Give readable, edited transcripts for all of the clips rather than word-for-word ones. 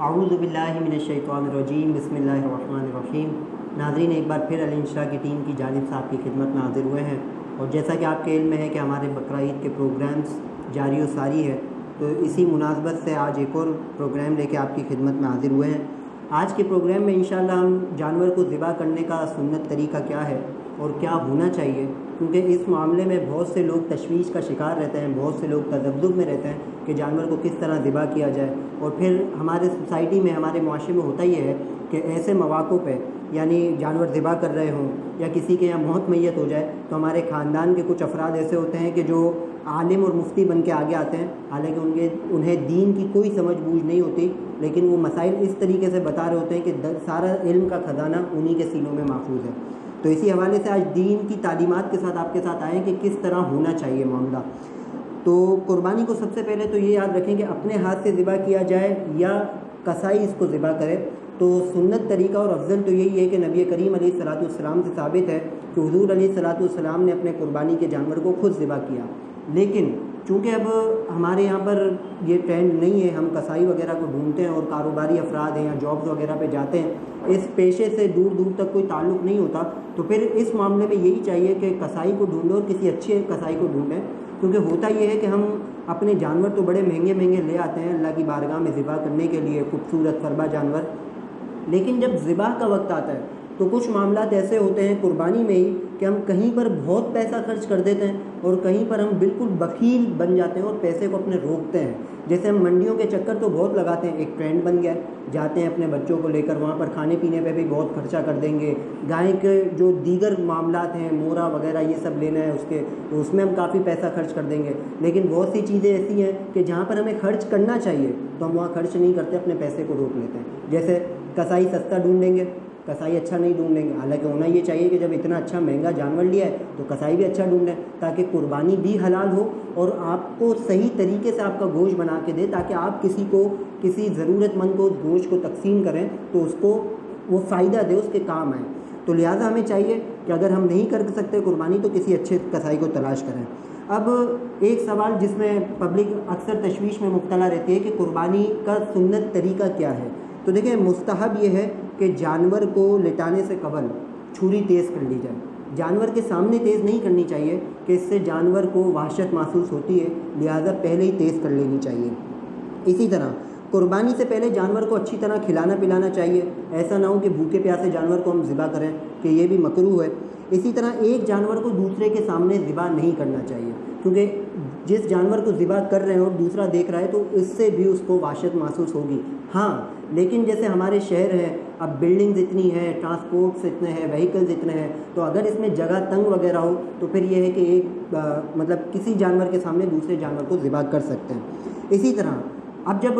اعوذ باللہ من الشیطان الرجیم، بسم اللہ الرحمن الرحیم۔ ناظرین، ایک بار پھر الانشرا کی ٹیم کی جانب سے آپ کی خدمت میں حاضر ہوئے ہیں، اور جیسا کہ آپ کے علم میں ہے کہ ہمارے بقرہ عید کے پروگرامز جاری و ساری ہے، تو اسی مناسبت سے آج ایک اور پروگرام لے کے آپ کی خدمت میں حاضر ہوئے ہیں۔ آج کے پروگرام میں انشاءاللہ ہم جانور کو ذبح کرنے کا سنت طریقہ کیا ہے اور کیا ہونا چاہیے، کیونکہ اس معاملے میں بہت سے لوگ تشویش کا شکار رہتے ہیں، بہت سے لوگ تذبذب میں رہتے ہیں کہ جانور کو کس طرح ذبح کیا جائے۔ اور پھر ہمارے سوسائٹی میں، ہمارے معاشرے میں ہوتا یہ ہے کہ ایسے مواقع پہ یعنی جانور ذبح کر رہے ہوں یا کسی کے یہاں موت میت ہو جائے تو ہمارے خاندان کے کچھ افراد ایسے ہوتے ہیں کہ جو عالم اور مفتی بن کے آگے آتے ہیں، حالانکہ انہیں دین کی کوئی سمجھ بوجھ نہیں ہوتی، لیکن وہ مسائل اس طریقے سے بتا رہے ہوتے ہیں کہ سارا علم کا خزانہ انہی کے سینوں میں محفوظ ہے۔ تو اسی حوالے سے آج دین کی تعلیمات کے ساتھ آپ کے ساتھ آئے کہ کس طرح ہونا چاہیے معاملہ۔ تو قربانی کو سب سے پہلے تو یہ یاد رکھیں کہ اپنے ہاتھ سے ذبح کیا جائے یا قصائی اس کو ذبح کرے، تو سنت طریقہ اور افضل تو یہی ہے کہ نبی کریم علیہ الصلوۃ والسلام سے ثابت ہے کہ حضور علیہ الصلوۃ والسلام نے اپنے قربانی کے جانور کو خود ذبح کیا۔ لیکن چونکہ اب ہمارے یہاں پر یہ ٹرینڈ نہیں ہے، ہم قصائی وغیرہ کو ڈھونڈتے ہیں اور کاروباری افراد ہیں یا جابز وغیرہ پہ جاتے ہیں، اس پیشے سے دور دور تک کوئی تعلق نہیں ہوتا، تو پھر اس معاملے میں یہی چاہیے کہ قصائی کو ڈھونڈیں اور کسی اچھے قصائی کو ڈھونڈیں، کیونکہ ہوتا یہ ہے کہ ہم اپنے جانور تو بڑے مہنگے مہنگے لے آتے ہیں اللہ کی بارگاہ میں ذبح کرنے کے لیے، خوبصورت فربا جانور، لیکن جب ذبح کا وقت آتا ہے تو کچھ معاملات ایسے ہوتے ہیں قربانی میں ہی کہ ہم کہیں پر بہت پیسہ خرچ کر دیتے ہیں اور کہیں پر ہم بالکل بخیل بن جاتے ہیں اور پیسے کو اپنے روکتے ہیں۔ جیسے ہم منڈیوں کے چکر تو بہت لگاتے ہیں، ایک ٹرینڈ بن گیا ہے، جاتے ہیں اپنے بچوں کو لے کر وہاں پر کھانے پینے پہ بھی بہت خرچہ کر دیں گے، گائے کے جو دیگر معاملات ہیں مورا وغیرہ یہ سب لینا ہے اس میں ہم کافی پیسہ خرچ کر دیں گے، لیکن بہت سی چیزیں ایسی ہیں کہ جہاں پر ہمیں خرچ کرنا چاہیے تو ہم وہاں خرچ نہیں کرتے، اپنے پیسے کو روک لیتے ہیں۔ جیسے قصائی سستا ڈھونڈیں گے، قصائی اچھا نہیں ڈھونڈیں گے، حالانکہ ہونا یہ چاہیے کہ جب اتنا اچھا مہنگا جانور لیا ہے تو قصائی بھی اچھا ڈھونڈیں تاکہ قربانی بھی حلال ہو اور آپ کو صحیح طریقے سے آپ کا گوشت بنا کے دے، تاکہ آپ کسی ضرورت مند کو اس گوشت کو تقسیم کریں تو اس کو وہ فائدہ دے، اس کے کام آئے۔ تو لہٰذا ہمیں چاہیے کہ اگر ہم نہیں کر سکتے قربانی تو کسی اچھے قصائی کو تلاش کریں۔ اب ایک سوال جس میں پبلک اکثر تشویش میں مبتلا رہتی ہے کہ قربانی کا سنت طریقہ کیا ہے، تو دیکھیں مستحب یہ ہے کہ جانور کو لٹانے سے قبل چھری تیز کر لی جائے، جانور کے سامنے تیز نہیں کرنی چاہیے کہ اس سے جانور کو وحشت محسوس ہوتی ہے، لہٰذا پہلے ہی تیز کر لینی چاہیے۔ اسی طرح قربانی سے پہلے جانور کو اچھی طرح کھلانا پلانا چاہیے، ایسا نہ ہو کہ بھوکے پیاسے جانور کو ہم ذبح کریں کہ یہ بھی مکروہ ہے۔ اسی طرح ایک جانور کو دوسرے کے سامنے ذبح نہیں کرنا چاہیے، کیونکہ جس جانور کو ذبح کر رہے ہیں اور دوسرا دیکھ رہا ہے تو اس سے بھی اس کو وحشت محسوس ہوگی۔ ہاں لیکن جیسے ہمارے شہر ہیں، اب بلڈنگز اتنی ہیں، ٹرانسپورٹس اتنے ہیں، وہیکلز اتنے ہیں، تو اگر اس میں جگہ تنگ وغیرہ ہو تو پھر یہ ہے کہ ایک کسی جانور کے سامنے دوسرے جانور کو ذبح کر سکتے ہیں۔ اسی طرح اب جب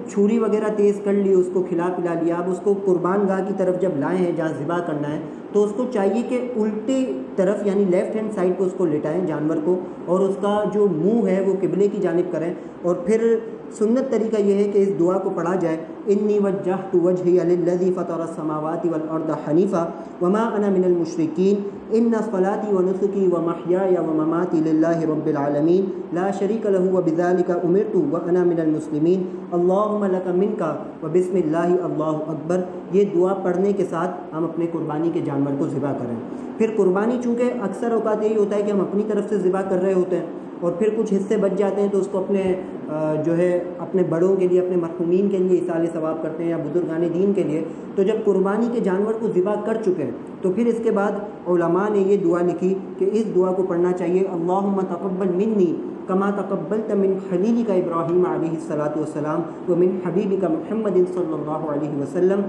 چھری وغیرہ تیز کر لی، اس کو کھلا پلا لیا، اب اس کو قربان گاہ کی طرف جب لائے ہیں جہاں ذبح کرنا ہے تو اس کو چاہیے کہ الٹی طرف یعنی لیفٹ ہینڈ سائڈ کو اس کو لٹائیں جانور کو، اور اس کا جو منہ ہے وہ قبلے کی جانب کریں، اور پھر سنت طریقہ یہ ہے کہ اس دعا کو پڑھا جائے، انی وجہت وجہی للذی فطر السماوات والارض حنیفا وما انا من المشرکین ان صلاتی ونسکی ومحیای ومماتی للہ رب العالمین لا شریک لہ وبذلک امرت وانا من المسلمین اللہم لک منک وبسم اللہ اللہ اکبر۔ یہ دعا پڑھنے کے ساتھ ہم اپنے قربانی کے جانور کو ذبح کریں۔ پھر قربانی چونکہ اکثر اوقات یہی ہوتا ہے کہ ہم اپنی طرف سے ذبح کر رہے ہوتے ہیں اور پھر کچھ حصے بچ جاتے ہیں تو اس کو اپنے بڑوں کے لیے، اپنے مرحومین کے لیے ایصال ثواب کرتے ہیں یا بزرگان دین کے لیے۔ تو جب قربانی کے جانور کو ذبح کر چکے ہیں تو پھر اس کے بعد علماء نے یہ دعا لکھی کہ اس دعا کو پڑھنا چاہیے، اللہم تقبل منی کما تقبلت من خلیلک ابراہیم علیہ الصلاۃ والسلام ومن حبیبک محمد صلی اللہ علیہ وسلم،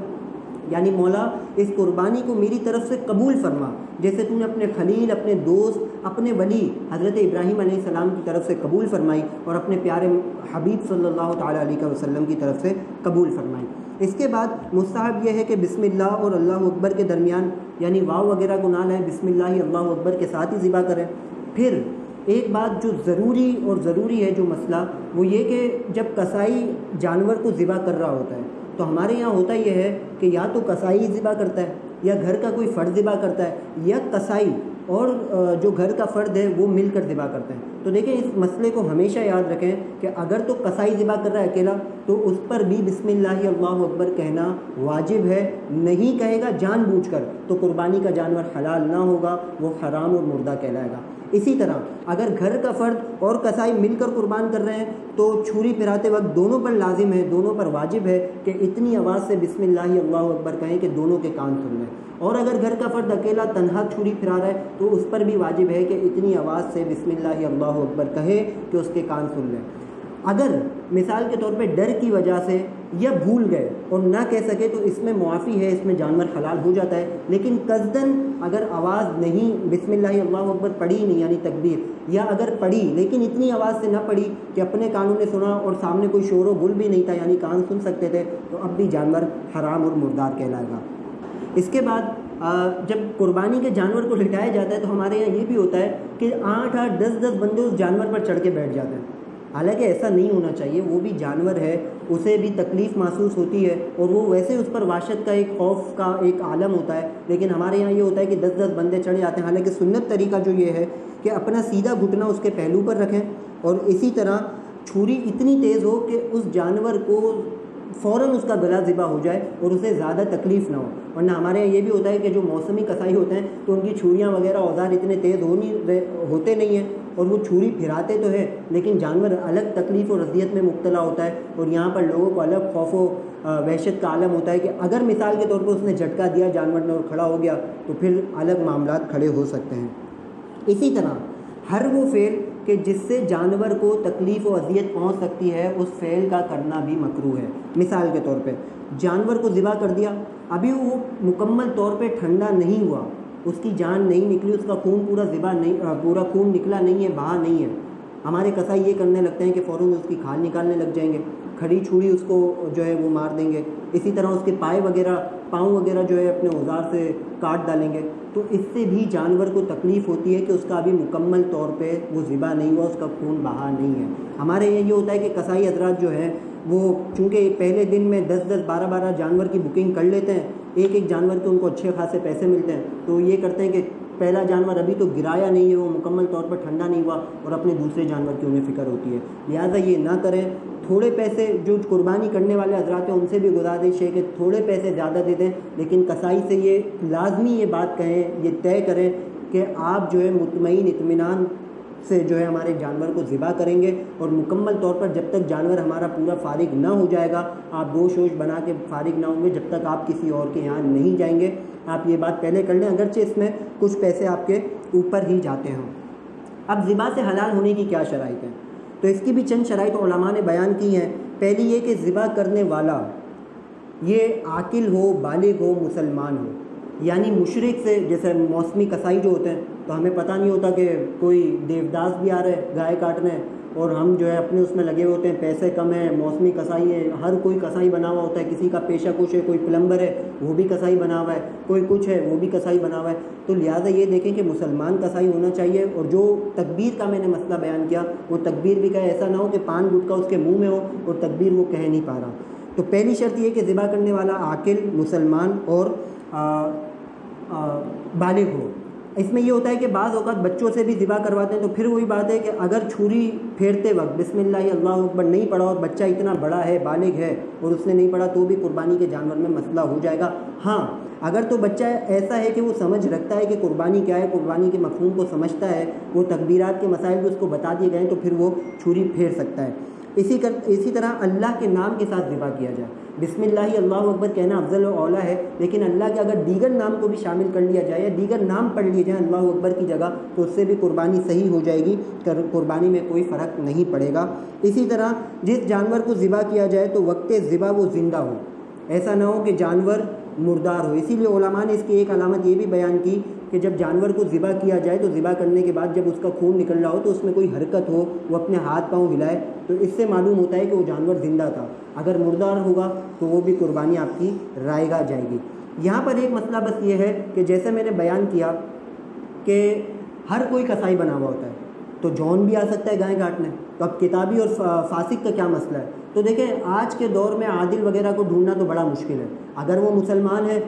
یعنی مولا اس قربانی کو میری طرف سے قبول فرما، جیسے تو نے اپنے خلیل، اپنے دوست، اپنے ولی حضرت ابراہیم علیہ السلام کی طرف سے قبول فرمائی اور اپنے پیارے حبیب صلی اللہ تعالیٰ علیہ وسلم کی طرف سے قبول فرمائی۔ اس کے بعد مستحب یہ ہے کہ بسم اللہ اور اللہ اکبر کے درمیان یعنی واو وغیرہ کو نہ لائیں، بسم اللہ اللہ اکبر کے ساتھ ہی ذبح کریں۔ پھر ایک بات جو ضروری ہے جو مسئلہ وہ یہ کہ جب قصائی جانور کو ذبح کر رہا ہوتا ہے تو ہمارے یہاں ہوتا یہ ہے کہ یا تو قصائی ذبح کرتا ہے یا گھر کا کوئی فرد ذبح کرتا ہے، یا قصائی اور جو گھر کا فرد ہے وہ مل کر ذبح کرتے ہیں۔ تو دیکھیں اس مسئلے کو ہمیشہ یاد رکھیں کہ اگر تو قصائی ذبح کر رہا ہے اکیلا تو اس پر بھی بسم اللہ اللہ اکبر کہنا واجب ہے، نہیں کہے گا جان بوجھ کر تو قربانی کا جانور حلال نہ ہوگا، وہ حرام اور مردہ کہلائے گا۔ اسی طرح اگر گھر کا فرد اور قصائی مل کر قربان کر رہے ہیں تو چھری پھراتے وقت دونوں پر لازم ہے، دونوں پر واجب ہے کہ اتنی آواز سے بسم اللہ اللہ اکبر کہیں کہ دونوں کے کان سن لیں، اور اگر گھر کا فرد اکیلا تنہا چھری پھرا رہا ہے تو اس پر بھی واجب ہے کہ اتنی آواز سے بسم اللہ اللہ اکبر کہے کہ اس کے کان سن لیں۔ اگر مثال کے طور پہ ڈر کی وجہ سے یا بھول گئے اور نہ کہہ سکے تو اس میں معافی ہے، اس میں جانور حلال ہو جاتا ہے، لیکن قصداً اگر آواز نہیں بسم اللہ اللہ اکبر پڑھی نہیں یعنی تکبیر، یا اگر پڑھی لیکن اتنی آواز سے نہ پڑھی کہ اپنے کانوں نے سنا اور سامنے کوئی شور و گل بھی نہیں تھا یعنی کان سن سکتے تھے، تو اب بھی جانور حرام اور مردار کہلائے گا۔ اس کے بعد جب قربانی کے جانور کو لٹایا جاتا ہے تو ہمارے یہاں یہ بھی ہوتا ہے کہ 8-8 10-10 بندے اس جانور پر چڑھ کے بیٹھ جاتے ہیں، حالانکہ ایسا نہیں ہونا چاہیے، وہ بھی جانور ہے، اسے بھی تکلیف محسوس ہوتی ہے اور وہ ویسے اس پر وحشت کا ایک خوف کا ایک عالم ہوتا ہے، لیکن ہمارے یہاں یہ ہوتا ہے کہ 10-10 بندے چڑھ جاتے ہیں۔ حالانکہ سنت طریقہ جو یہ ہے کہ اپنا سیدھا گھٹنا اس کے پہلو پر رکھیں اور اسی طرح چھری اتنی تیز ہو کہ اس جانور کو فوراً اس کا گلا ذبح ہو جائے اور اسے زیادہ تکلیف نہ ہو، ورنہ ہمارے یہاں یہ بھی ہوتا ہے کہ جو موسمی کسائی ہوتے ہیں تو ان کی چھریاں وغیرہ اوزار اتنے تیز ہوتے نہیں ہیں اور وہ چھری پھراتے تو ہے لیکن جانور الگ تکلیف اور اذیت میں مبتلا ہوتا ہے، اور یہاں پر لوگوں کو الگ خوف و وحشت کا عالم ہوتا ہے کہ اگر مثال کے طور پر اس نے جھٹکا دیا جانور نے اور کھڑا ہو گیا تو پھر الگ معاملات کھڑے ہو سکتے ہیں۔ اسی طرح ہر وہ فعل کہ جس سے جانور کو تکلیف و اذیت پہنچ سکتی ہے اس فعل کا کرنا بھی مکروہ ہے۔ مثال کے طور پہ جانور کو ذبح کر دیا، ابھی وہ مکمل طور پہ ٹھنڈا نہیں ہوا، اس کی جان نہیں نکلی، اس کا خون پورا خون نکلا نہیں ہے، بہا نہیں ہے، ہمارے کسائی یہ کرنے لگتے ہیں کہ فوراً اس کی کھال نکالنے لگ جائیں گے، کھڑی چھری اس کو جو ہے وہ مار دیں گے، اسی طرح اس کے پاؤں وغیرہ جو ہے اپنے اوزار سے کاٹ ڈالیں گے، تو اس سے بھی جانور کو تکلیف ہوتی ہے کہ اس کا ابھی مکمل طور پہ وہ ذبح نہیں ہوا، اس کا خون بہا نہیں ہے۔ ہمارے یہ ہوتا ہے کہ کسائی حضرات جو ہیں وہ چونکہ پہلے دن میں 10-10 12-12 جانور کی بکنگ کر لیتے ہیں، ایک جانور کے ان کو اچھے خاصے پیسے ملتے ہیں، تو یہ کرتے ہیں کہ پہلا جانور ابھی تو گرایا نہیں ہے، وہ مکمل طور پر ٹھنڈا نہیں ہوا اور اپنے دوسرے جانور کی انہیں فکر ہوتی ہے، لہٰذا یہ نہ کریں۔ تھوڑے پیسے جو قربانی کرنے والے حضرات ہیں ان سے بھی گزارش ہے کہ تھوڑے پیسے زیادہ دے دیں، لیکن کسائی سے یہ لازمی یہ بات کہیں، یہ طے کریں کہ آپ جو ہے مطمئن اطمینان سے جو ہے ہمارے جانور کو ذبح کریں گے، اور مکمل طور پر جب تک جانور ہمارا پورا فارغ نہ ہو جائے گا، آپ گوشت ووش بنا کے فارغ نہ ہوں گے جب تک آپ کسی اور کے یہاں نہیں جائیں گے۔ آپ یہ بات پہلے کر لیں، اگرچہ اس میں کچھ پیسے آپ کے اوپر ہی جاتے ہیں۔ اب ذبح سے حلال ہونے کی کیا شرائط ہیں؟ تو اس کی بھی چند شرائط علماء نے بیان کی ہیں۔ پہلی یہ کہ ذبح کرنے والا یہ عاقل ہو، بالغ ہو، مسلمان ہو، یعنی مشرک سے، جیسے موسمی کسائی جو ہوتے ہیں تو ہمیں پتہ نہیں ہوتا کہ کوئی دیوداس بھی آ رہا ہے گائے کاٹنے اور ہم جو ہے اپنے اس میں لگے ہوتے ہیں، پیسے کم ہیں، موسمی کسائی ہے، ہر کوئی کسائی بنا ہوا ہوتا ہے، کسی کا پیشہ کچھ ہے، کوئی پلمبر ہے وہ بھی کسائی بنا ہوا ہے، کوئی کچھ ہے وہ بھی کسائی بنا ہوا ہے، تو لہٰذا یہ دیکھیں کہ مسلمان کسائی ہونا چاہیے، اور جو تکبیر کا میں نے مسئلہ بیان کیا وہ تکبیر بھی کہے، ایسا نہ ہو کہ پان گٹکا اس کے منہ میں ہو اور تکبیر وہ کہہ نہیں پا رہا۔ تو پہلی شرط یہ کہ ذبح کرنے والا عاقل، مسلمان اور بالغ ہو۔ اس میں یہ ہوتا ہے کہ بعض اوقات بچوں سے بھی ذبح کرواتے ہیں، تو پھر وہی بات ہے کہ اگر چھری پھیرتے وقت بسم اللہ اللہ اکبر نہیں پڑھا اور بچہ اتنا بڑا ہے، بالغ ہے اور اس نے نہیں پڑھا تو بھی قربانی کے جانور میں مسئلہ ہو جائے گا۔ ہاں اگر تو بچہ ایسا ہے کہ وہ سمجھ رکھتا ہے کہ قربانی کیا ہے، قربانی کے مفہوم کو سمجھتا ہے، وہ تکبیرات کے مسائل بھی اس کو بتا دیے گئے ہیں، تو پھر وہ چھری پھیر سکتا ہے۔ اسی طرح اللہ کے نام کے ساتھ ذبح کیا جائے، بسم اللہ اللہ اکبر کہنا افضل و اولیٰ ہے، لیکن اللہ کے اگر دیگر نام کو بھی شامل کر لیا جائے یا دیگر نام پڑھ لیے جائیں اللہ اکبر کی جگہ تو اس سے بھی قربانی صحیح ہو جائے گی، قربانی میں کوئی فرق نہیں پڑے گا۔ اسی طرح جس جانور کو ذبح کیا جائے تو وقت ذبح وہ زندہ ہو، ایسا نہ ہو کہ جانور مردار ہو۔ اسی لیے علماء نے اس کی ایک علامت یہ بھی بیان کی کہ جب جانور کو ذبح کیا جائے تو ذبح کرنے کے بعد جب اس کا خون نکل رہا ہو تو اس میں کوئی حرکت ہو، وہ اپنے ہاتھ پاؤں ہلائے، تو اس سے معلوم ہوتا ہے کہ وہ جانور زندہ تھا۔ اگر مردار ہوگا تو وہ بھی قربانی آپ کی رائگاں جائے گی۔ یہاں پر ایک مسئلہ بس یہ ہے کہ جیسے میں نے بیان کیا کہ ہر کوئی کسائی بنا ہوا ہوتا ہے، تو جون بھی آ سکتا ہے گائے کاٹنے، تو اب کتابی اور فاسق کا کیا مسئلہ ہے؟ تو دیکھیں آج کے دور میں عادل وغیرہ کو ڈھونڈنا تو بڑا مشکل ہے، اگر وہ مسلمان ہے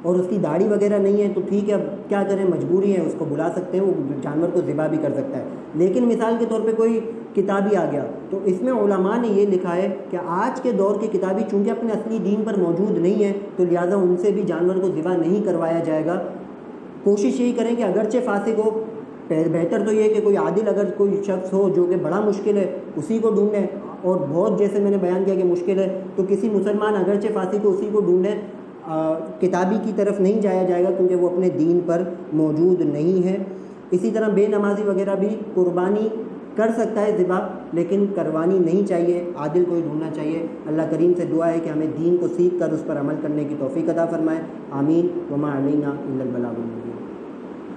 اور اس کی داڑھی وغیرہ نہیں ہے تو ٹھیک ہے، اب کیا کریں، مجبوری ہے، اس کو بلا سکتے ہیں، وہ جانور کو ذبح بھی کر سکتا ہے۔ لیکن مثال کے طور پہ کوئی کتابی آ گیا تو اس میں علماء نے یہ لکھا ہے کہ آج کے دور کے کتابی چونکہ اپنے اصلی دین پر موجود نہیں ہے تو لہٰذا ان سے بھی جانور کو ذبح نہیں کروایا جائے گا۔ کوشش یہی کریں کہ اگرچہ فاسق ہو، بہتر تو یہ ہے کہ کوئی عادل اگر کوئی شخص ہو جو کہ بڑا مشکل ہے اسی کو ڈھونڈیں، اور بہت جیسے میں نے بیان کیا کہ مشکل ہے تو کسی مسلمان اگرچہ فاسق ہو اسی کو ڈھونڈیں، کتابی کی طرف نہیں جایا جائے گا کیونکہ وہ اپنے دین پر موجود نہیں ہے۔ اسی طرح بے نمازی وغیرہ بھی قربانی کر سکتا ہے ذبح، لیکن کروانی نہیں چاہیے، عادل کو ہی ڈھونڈنا چاہیے۔ اللہ کریم سے دعا ہے کہ ہمیں دین کو سیکھ کر اس پر عمل کرنے کی توفیق عطا فرمائے، آمین۔ وما علینا الا البلاغ المبین۔